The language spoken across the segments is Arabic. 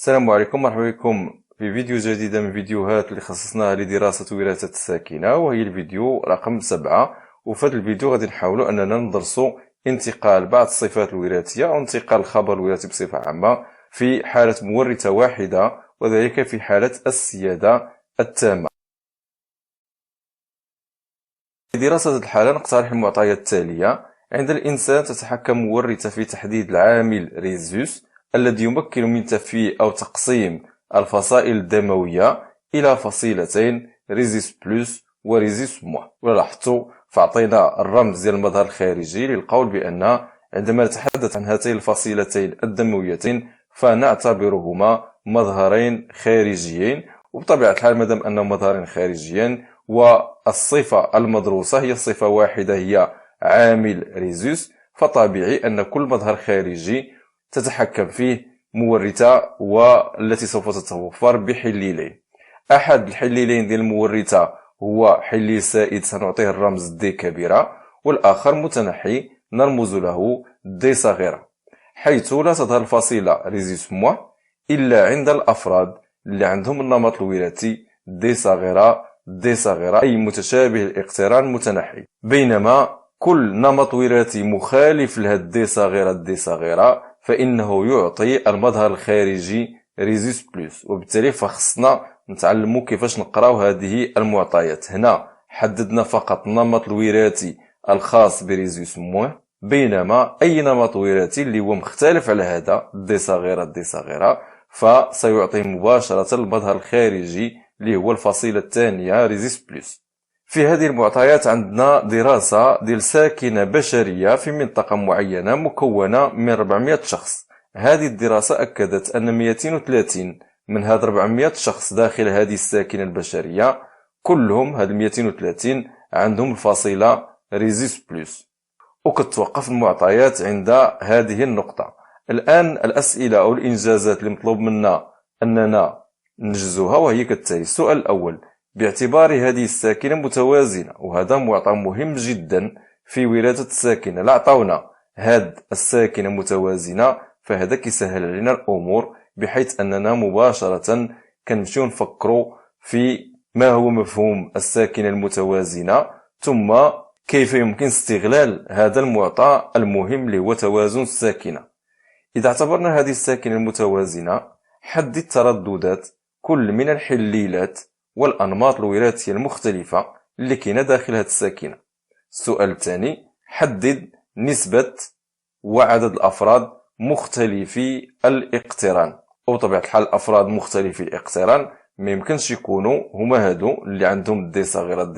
السلام عليكم، مرحبا بكم في فيديو جديد من فيديوهات اللي خصصناها لدراسة وراثة الساكنة، وهي الفيديو رقم 7. وفي هذا الفيديو غادي نحاولوا أننا ندرسوا انتقال بعض الصفات الوراثية أو انتقال الخبر الوراثي بصفة عامة في حالة مورثة واحدة، وذلك في حالة السيادة التامة. لدراسة الحالة نقترح المعطيات التالية. عند الإنسان تتحكم مورثة في تحديد العامل ريزوس الذي يمكن من تفكيك أو تقسيم الفصائل الدموية إلى فصيلتين ريزيس بلس وريزيس موان. ولاحظتوا فأعطينا الرمز ديال المظهر الخارجي للقول بأن عندما نتحدث عن هاتين الفصيلتين الدمويتين فنعتبرهما مظهرين خارجيين، وبطبيعة الحال مادام أنهم مظهرين خارجيين والصفة المدروسة هي صفة واحدة هي عامل ريزوس، فطبيعي أن كل مظهر خارجي تتحكم فيه مورثة والتي سوف تتوفر بحليلين. أحد الحليلين ديال المورثة هو حليل سائد سنعطيه الرمز دي كبيرة، والآخر متنحي نرمز له دي صغيرة، حيث لا تظهر الفصيلة ريزيس موان إلا عند الأفراد اللي عندهم النمط الوراثي دي صغيرة أي متشابه الاقتران متنحي، بينما كل نمط وراثي مخالف لهذه دي صغيرة فإنه يعطي المظهر الخارجي ريزيس بلس. وبالتالي فخصنا نتعلموا كيفاش نقراو هذه المعطيات. هنا حددنا فقط النمط الوراثي الخاص بريزيس موان، بينما أي نمط وراثي اللي هو مختلف على هذا دي صغيرة فسيعطي مباشرة المظهر الخارجي اللي هو الفصيلة الثانية ريزيس بلس. في هذه المعطيات عندنا دراسة ديال ساكنة بشرية في منطقة معينة مكونة من 400 شخص. هذه الدراسة أكدت أن 230 من هذه 400 شخص داخل هذه الساكنة البشرية كلهم هذه 230 عندهم الفصيلة ريزيس بلس. وكتوقف المعطيات عند هذه النقطة. الآن الأسئلة أو الإنجازات اللي مطلوب منا أننا ننجزوها وهي كالتالي. السؤال الأول: باعتبار هذه الساكنة متوازنة، وهذا معطى مهم جدا في وراثة الساكنة، لا عطاونا هاد الساكنة متوازنة فهذا كيسهل علينا الأمور، بحيث أننا مباشرة كنمشيو نفكروا في ما هو مفهوم الساكنة المتوازنة، ثم كيف يمكن استغلال هذا المعطى المهم اللي هو توازن الساكنة. إذا اعتبرنا هذه الساكنة المتوازنة، حدد ترددات كل من الحليلات والأنماط الوراثية المختلفة اللي كاينة داخل هذه الساكنة. السؤال الثاني: حدد نسبة وعدد الأفراد مختلفي الاقتران. وبطبيعة الحال الأفراد مختلفي الاقتران ما يمكنش يكونوا هما هادو اللي عندهم دي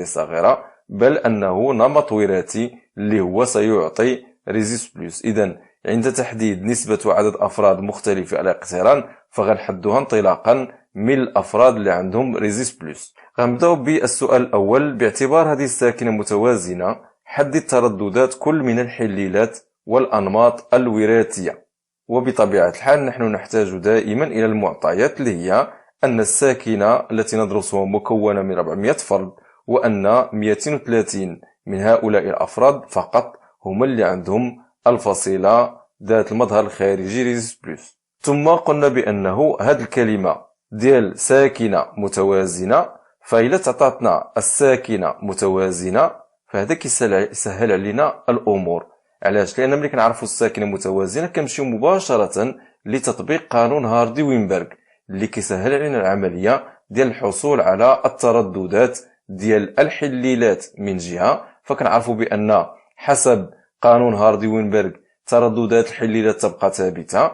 صغيرة، بل أنه نمط وراثي اللي هو سيعطي ريزيس بلس. إذن عند تحديد نسبة وعدد أفراد مختلفي الاقتران فغنحدوها انطلاقا من الأفراد اللي عندهم ريزيس بلس. غنبداو بالسؤال الأول: باعتبار هذه الساكنة متوازنة، حدد ترددات كل من الحليلات والأنماط الوراثية. وبطبيعة الحال نحن نحتاج دائما إلى المعطيات اللي هي أن الساكنة التي ندرسها مكونة من 400 فرد، وأن 230 من هؤلاء الأفراد فقط هم اللي عندهم الفصيلة ذات المظهر الخارجي ريزيس بلس. ثم قلنا بأنه هذه الكلمة ديال ساكنة متوازنة، فإلا تعطاتنا الساكنة متوازنة فهذا كيسهل علينا الأمور. علاش؟ لأن ملي كنعرفوا الساكنة متوازنة كنمشيو مباشرة لتطبيق قانون هاردي وينبرغ اللي كيسهل علينا العملية ديال الحصول على الترددات ديال الحليلات من جهة. فكنعرفوا بأن حسب قانون هاردي وينبرغ ترددات الحليلات تبقى ثابتة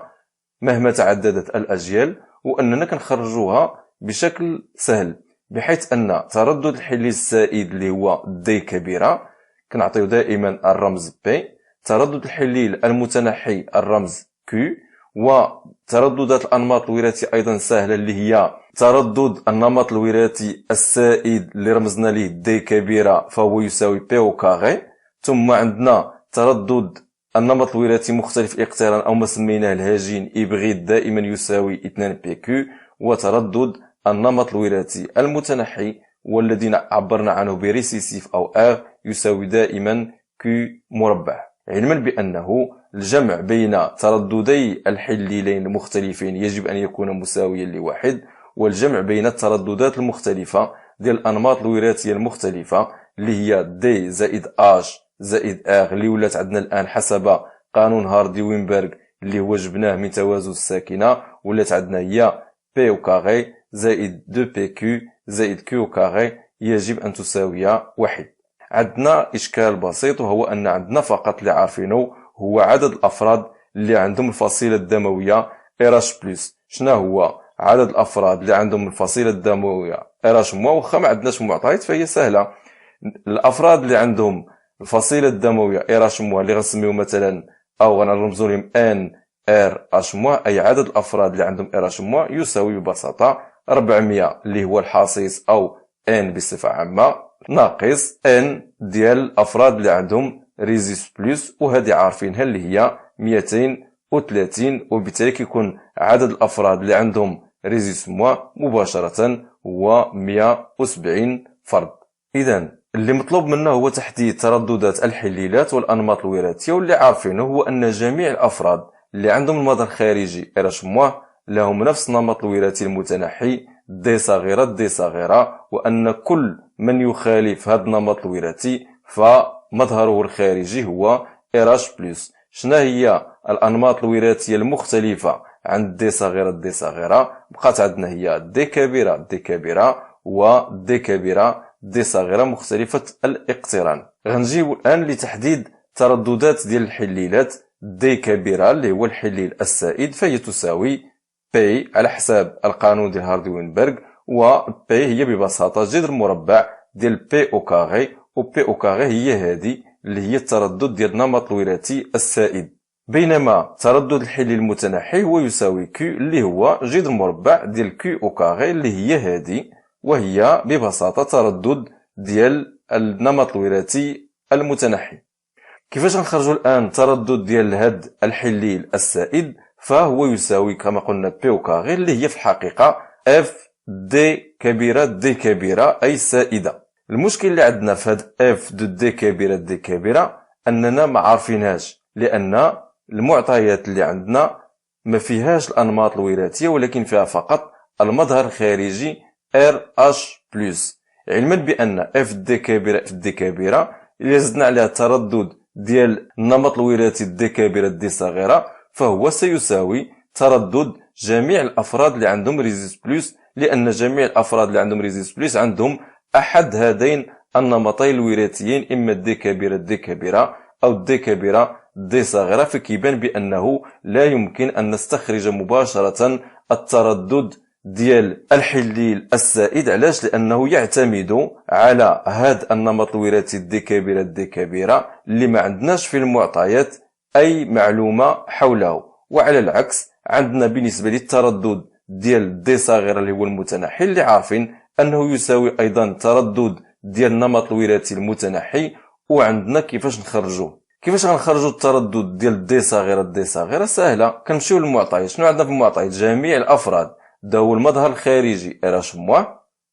مهما تعددت الأجيال، وأننا كنخرجوها بشكل سهل، بحيث أن تردد الحليل السائد اللي هو دي كبيرة كنعطيو دائما الرمز بي، تردد الحليل المتنحي الرمز كيو، وترددات الأنماط الوراثية أيضا سهلة اللي هي تردد النمط الوراثي السائد اللي رمزنا ليه دي كبيرة فهو يساوي بي او كاغي. ثم عندنا تردد النمط الوراثي مختلف الاقتران أو ما سميناه الهجين إبغيد دائما يساوي 2 بي كيو، وتردد النمط الوراثي المتنحي والذي عبرنا عنه بريسيسيف أو R يساوي دائما كيو مربع. علما بأنه الجمع بين ترددي الحليلين المختلفين يجب أن يكون مساويا لواحد، والجمع بين الترددات المختلفة ديال الأنماط الوراثية المختلفة اللي هي دي زائد اش زائد ار اللي ولات عندنا الآن حسب قانون هاردي وينبرغ اللي هو جبناه من توازن الساكنة، ولات عندنا هي بي او كاري زائد 2 بي كيو زائد كيو كاري يجب أن تساوي واحد. عندنا إشكال بسيط، وهو أن عندنا فقط اللي عارفينه هو عدد الأفراد اللي عندهم الفصيلة الدموية RH+. شنو هو عدد الأفراد اللي عندهم الفصيلة الدموية RH-، وخا ما عندناش معطيات فهي سهلة. الأفراد اللي عندهم الفصيلة الدموية RH- اللي غنسميو مثلا أو غنرمزو لهم NRH-، أي عدد الأفراد اللي عندهم RH- يساوي ببساطة 400 اللي هو الحصيص أو N بصفة عامة ناقص N ديال الأفراد اللي عندهم ريزيس بلس، وهذه عارفينها اللي هي 230، وبالتالي كيكون عدد الأفراد اللي عندهم ريزيس مباشرة هو 170 فرد. إذا اللي مطلوب منا هو تحديد ترددات الحليلات والأنماط الوراثية، واللي عارفينه هو أن جميع الأفراد اللي عندهم المظهر الخارجي RH- لهم نفس النمط الوراثي المتنحي دي صغيرة دي صغيرة، وأن كل من يخالف هذا النمط الوراثي فمظهره الخارجي هو RH+. شنو هي الأنماط الوراثية المختلفة عند دي صغيرة دي صغيرة؟ بقات عندنا هي دي كبيرة دي كبيرة ودي كبيرة دي صغيرة مختلفة الاقتران. غنجيو الآن لتحديد ترددات ديال الحليلات. دي كبيرة اللي هو الحليل السائد فهي تساوي بي على حساب القانون ديال هاردي وينبرغ، و بي هي ببساطة جذر مربع ديال بي او كاغي، و بي او كاغي هي هذه اللي هي التردد ديال النمط الوراثي السائد، بينما تردد الحليل المتنحي هو يساوي كيو اللي هو جذر مربع ديال كيو او كاغي اللي هي هذه، وهي ببساطة تردد ديال النمط الوراثي المتنحي. كيفاش غنخرجوا الآن تردد ديال هاد الحليل السائد؟ فهو يساوي كما قلنا بي او كاغي اللي هي في الحقيقة اف دي كبيرة دي كبيرة أي سائدة. المشكل اللي عندنا في هاد اف دو دي كبيرة دي كبيرة أننا ما عارفينهاش، لأن المعطيات اللي عندنا ما فيهاش الأنماط الوراثية ولكن فيها فقط المظهر الخارجي RH+. علما بأن اف دي كبيرة اف دي كبيرة إلا زدنا عليها التردد ديال النمط الوراثي دي كبيرة دي صغيرة فهو سيساوي تردد جميع الأفراد اللي عندهم ريزيس بلس، لأن جميع الأفراد اللي عندهم ريزيس بلس عندهم أحد هذين النمطين الوراثيين، إما دي كبيرة دي كبيرة أو دي كبيرة دي صغيرة. فكيبان بأنه لا يمكن أن نستخرج مباشرة التردد ديال الحليل السائد. علاش؟ لأنه يعتمد على هذا النمط الوراثي دي كبيرة دي كبيرة اللي ما عندناش في المعطيات أي معلومة حوله، وعلى العكس عندنا بالنسبة للتردد ديال دي صغيرة اللي هو المتنحي اللي عارفين أنه يساوي أيضا تردد ديال النمط الوراثي المتنحي. وعندنا كيفاش نخرجوه. كيفاش غنخرجوا التردد ديال دي صغيرة دي صغيرة؟ سهلة، كنمشيو للمعطيات. شنو عندنا في المعطيات؟ جميع الأفراد ذو المظهر الخارجي RH-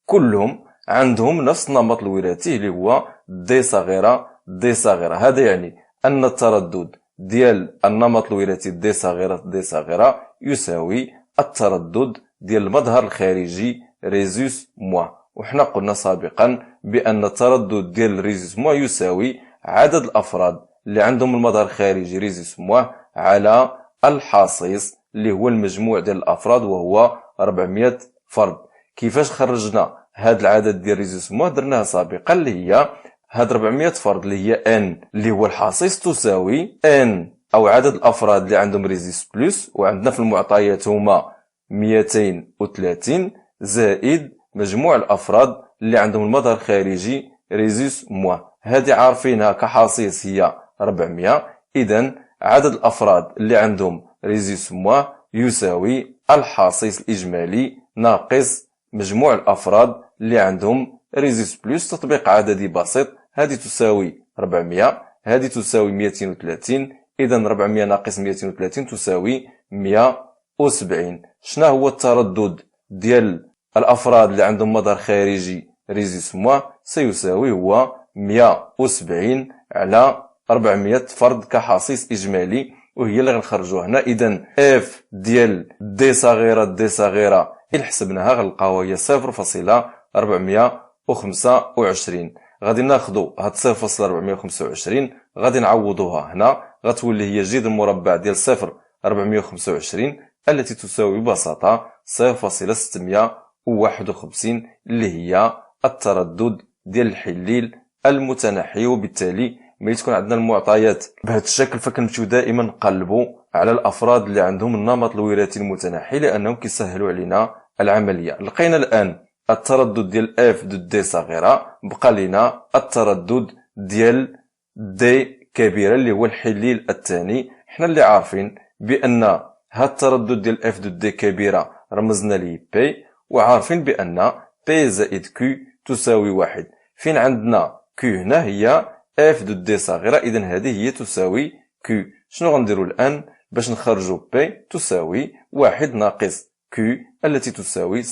كلهم عندهم نفس النمط الوراثي اللي هو دي صغيرة دي صغيرة. هذا يعني أن التردد ديال النمط الوراثي دي صغيرة دي صغيرة يساوي التردد ديال المظهر الخارجي ريزوس موا. وحنا قلنا سابقا بأن التردد ديال ريزوس موا يساوي عدد الأفراد اللي عندهم المظهر الخارجي ريزوس موا على الحصيص اللي هو المجموع ديال الأفراد وهو 400 فرد. كيفاش خرجنا هذا العدد ديال ريزوس موا؟ درناها سابقا اللي هي هاد 400 فرد اللي هي n اللي هو الحصيص تساوي n أو عدد الأفراد اللي عندهم ريزيس بلس، وعندنا في المعطيات هما 230 زائد مجموع الأفراد اللي عندهم المظهر الخارجي ريزيس موا. هذه عارفينها كحصيص هي 400. إذن عدد الأفراد اللي عندهم ريزيس موا يساوي الحصيص الإجمالي ناقص مجموع الأفراد اللي عندهم ريزيس بلس. تطبيق عددي بسيط، هذه تساوي 400 هذه تساوي 230. إذن 400 ناقص 230 تساوي 170. شنو هو التردد ديال الأفراد اللي عندهم مظهر خارجي ريزيس موا؟ سيساوي هو 170 على 400 فرد كحصيص إجمالي، وهي اللي غنخرجوها هنا. إذن اف ديال دي صغيرة دي صغيرة إلا حسبناها غنلقاوها هي 0.425. غادي ناخدو هاد 0.425 غادي نعوضوها هنا، غتولي هي جذر المربع ديال 0.425 التي تساوي ببساطة 0.651 اللي هي التردد ديال الحليل المتنحي. وبالتالي ملي تكون عندنا المعطيات بهذا الشكل فكنمشيو دائما نقلبوا على الافراد اللي عندهم النمط الوراثي المتنحي لانهم كيسهلوا علينا العمليه. لقينا الان التردد ديال اف دو دي صغيره، بقى لنا التردد ديال دي كبيره اللي هو الحليل الثاني. حنا اللي عارفين بان هاد التردد ديال اف دو دي كبيره رمزنا ليه بي، وعارفين بان بي زائد كيو تساوي 1. فين عندنا كيو هنا هي اف دو دي صغيره، اذا هذه هي تساوي كيو. شنو غنديروا الان باش نخرجوا بي تساوي 1 ناقص كيو التي تساوي 0.349،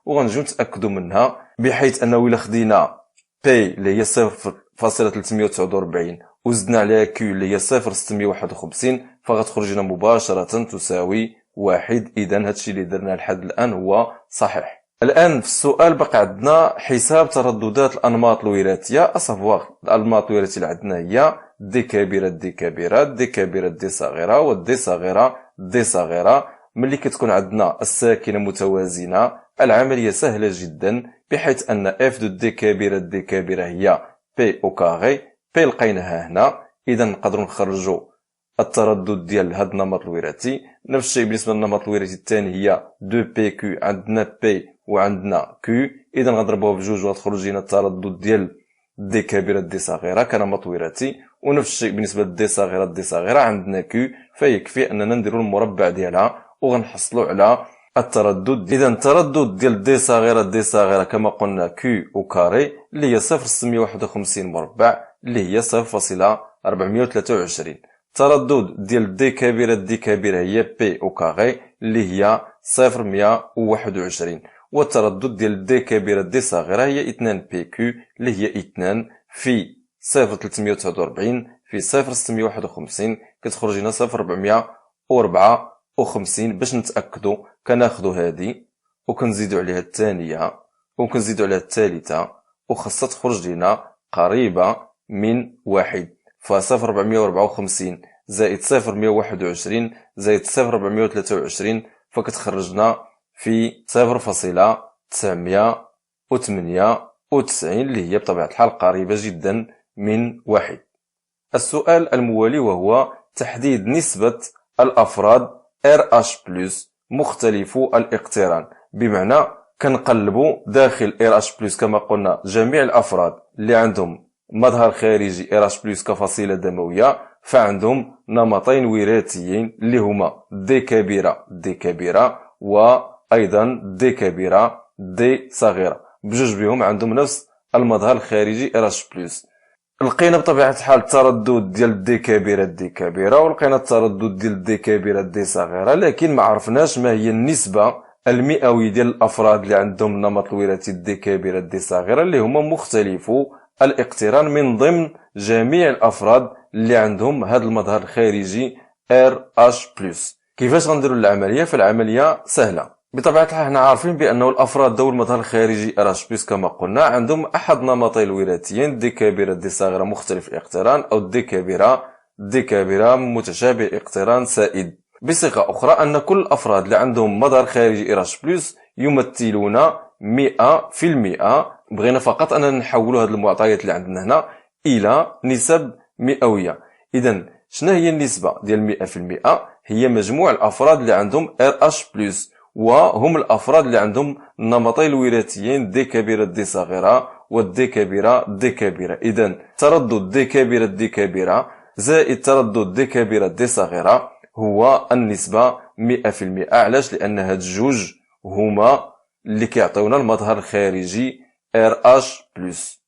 وغنجيو نتاكدوا منها بحيث انه الا خدينا بي اللي هي 0.349 وزدنا عليها كيو اللي هي 0.651 فغتخرج لنا مباشره تساوي 1. اذا هادشي اللي درناه لحد الان هو صحيح. الان في السؤال بقى عندنا حساب ترددات الانماط الوراثيه. اسافوار الانماط الوراثيه اللي عندنا هي دي كبيره دي كبيره دي كبيره دي صغيره ودي صغيره دي صغيره. ملي كتكون عندنا الساكنه متوازنه العمليه سهله جدا، بحيث ان اف دو دي كبيره دي كبيره هي بي او كاري. بي لقيناها هنا، اذا نقدروا نخرجوا التردد ديال هذا النمط الوراثي. نفس الشيء بالنسبه للنمط الوراثي الثاني هي 2 بي كيو، عندنا بي وعندنا كيو، اذا غنضربوها بجوج وغتخرج لنا التردد ديال دي كبيره دي صغيره كنمط وراثي. ونفس الشيء بالنسبه لدي صغيره دي صغيره عندنا كيو، فيكفي اننا نديروا المربع ديالها وغنحصلوا على التردد. اذا التردد ديال دي صغيره دي صغيره كما قلنا كيو او كاري اللي هي 0.651 مربع اللي هي 0.423. التردد ديال دي كبيره دي كبيره هي بي او كاري اللي هي 0.121. والتردد ديال دي كبيره دي صغيره هي 2 بي كيو اللي هي 2 في 0.349 في 0.651 كتخرج لنا 0.454. باش نتاكدوا كناخذوا هذه وكنزيدوا عليها الثانيه وكنزيدوا عليها الثالثه وخاصها تخرج لنا قريبه من 1. ف 0.454 زائد 0.121 زائد 0.423 فكتخرجنا في 0.998 اللي هي بطبيعة الحال قريبة جدا من 1. السؤال الموالي وهو تحديد نسبة الأفراد RH+ مختلفو الاقتران. بمعنى كنقلبوا داخل RH+ كما قلنا جميع الأفراد اللي عندهم مظهر خارجي RH+ كفصيلة دموية فعندهم نمطين وراثيين اللي هما دي كبيرة دي كبيرة وأيضا دي كبيرة دي صغيرة، بجوج بهم عندهم نفس المظهر الخارجي RH+. لقينا بطبيعة الحال التردد ديال دي كبيرة دي كبيرة ولقينا التردد ديال دي كبيرة دي صغيرة، لكن ما عرفناش ما هي النسبة المئوية ديال الأفراد اللي عندهم النمط الوراثي دي كبيرة دي صغيرة اللي هما مختلفو الاقتران من ضمن جميع الأفراد اللي عندهم هذا المظهر الخارجي RH+. كيفاش غنديروا العملية؟ فالعملية سهلة. بطبيعة الحال حنا عارفين بأنه الأفراد ذوي المظهر الخارجي RH+ كما قلنا عندهم أحد نمطي الوراثيين دي كبيرة دي صغيرة مختلف الاقتران أو دي كبيرة متشابه الاقتران سائد. بصيغة أخرى أن كل الأفراد اللي عندهم مظهر خارجي RH+ يمثلون 100%. بغينا فقط أننا نحولوا هذه المعطيات اللي عندنا هنا إلى نسب مئوية. إذن شنو هي النسبة ديال 100%؟ هي مجموع الأفراد اللي عندهم RH+، وهم الأفراد اللي عندهم النمطين الوراثيين دي كبيرة دي صغيرة والدي كبيرة دي كبيرة. إذن تردد دي كبيرة دي كبيرة زائد تردد دي كبيرة دي صغيرة هو النسبة 100%. علاش؟ لأن هاد الجوج هما اللي كيعطيونا المظهر الخارجي RH+،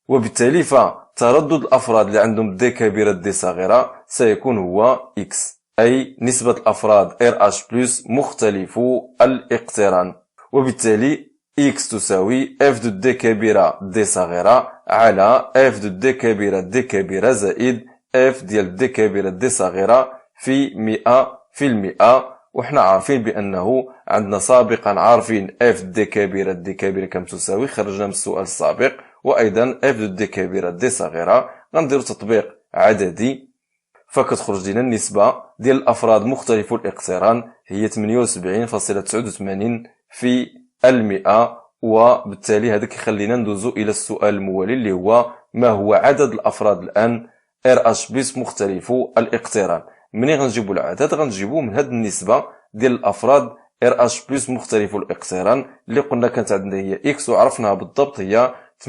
وبالتالي فتردد الأفراد اللي عندهم دي كبيرة دي صغيرة سيكون هو X، أي نسبة الأفراد RH+ مختلفو الاقتران. وبالتالي x تساوي f دو d كبيرة d صغيرة على f دو d كبيرة d كبيرة زائد f ديال d كبيرة d صغيرة في 100%. وحنا عارفين بأنه عندنا سابقا عارفين f d كبيرة d كبيرة كم تساوي، خرجنا من السؤال السابق، وأيضا f دو d كبيرة d صغيرة. غنديرو تطبيق عددي فكتخرج لنا النسبة ديال الأفراد مختلفو الاقتران هي 78.89 في 100. وبالتالي هذا كيخلينا ندوزو إلى السؤال الموالي اللي هو ما هو عدد الأفراد الآن RH بلس مختلفو الاقتران. مني غنجيبو العدد غنجيبوه من هاد النسبة ديال الأفراد RH بلس مختلفو الاقتران اللي قلنا كانت عندنا هي X وعرفناها بالضبط هي 78.89%.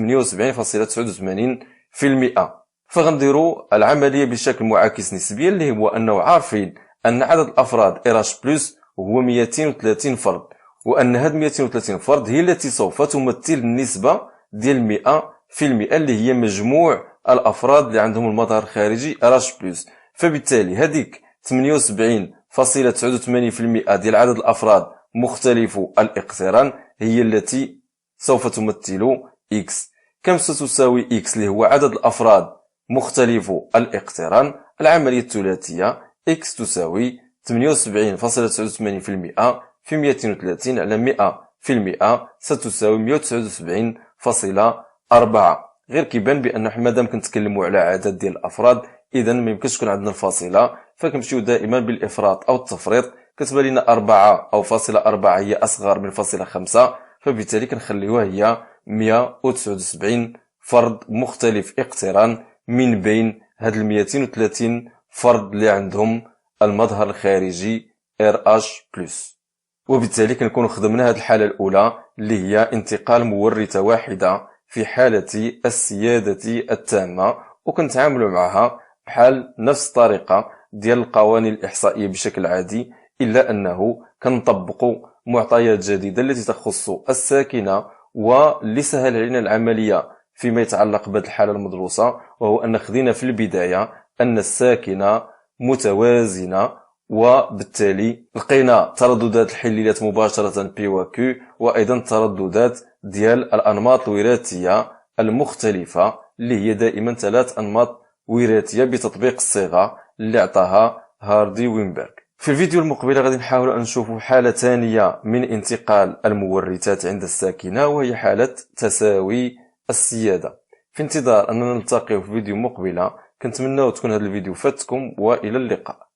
فغنديرو العملية بشكل معاكس نسبيا اللي هو أنه عارفين أن عدد الأفراد RH بلس هو 230 فرد، وأن هاد 230 فرد هي التي سوف تمثل النسبة ديال 100% اللي هي مجموع الأفراد اللي عندهم المظهر الخارجي RH بلس. فبالتالي هذيك 78.89% ديال عدد الأفراد مختلفو الاقتران هي التي سوف تمثل X. كم ستساوي X اللي هو عدد الأفراد مختلفو الاقتران؟ العملية الثلاثية X تساوي 78.89% في 230 على 100% ستساوي 179.4. غير كيبان بأن مادام كنتكلموا على عدد ديال الأفراد إذا ما يمكنش تكون عندنا الفاصلة، فكنمشيو دائما بالإفراط أو التفريط. كتبان لنا 4 أو فاصلة 4 هي أصغر من فاصلة 5، فبالتالي كنخليوها هي 179 فرد مختلف اقتران من بين هاد 230 فرد اللي عندهم المظهر الخارجي RH+. وبالتالي كنكون خدمنا هاد الحالة الأولى اللي هي انتقال مورثة واحدة في حالة السيادة التامة، وكنتعاملوا معها بحال نفس الطريقة ديال القوانين الإحصائية بشكل عادي، إلا أنه كنطبقوا معطيات جديدة التي تخص الساكنة واللي سهل علينا العملية فيما يتعلق بهذه الحالة المدروسة، وهو أن خدينا في البداية أن الساكنة متوازنة، وبالتالي لقينا ترددات الحليلات مباشرة P و Q، وأيضا ترددات ديال الأنماط الوراثية المختلفة اللي هي دائما 3 أنماط وراثية بتطبيق الصيغة اللي عطاها هاردي وينبرغ. في الفيديو المقبل غادي نحاول أن نشوف حالة ثانية من انتقال المورثات عند الساكنة، وهي حالة تساوي السيادة. في انتظار أننا نلتقي في فيديو مقبلة، كنتمنى تكون هذا الفيديو فاتكم، وإلى اللقاء.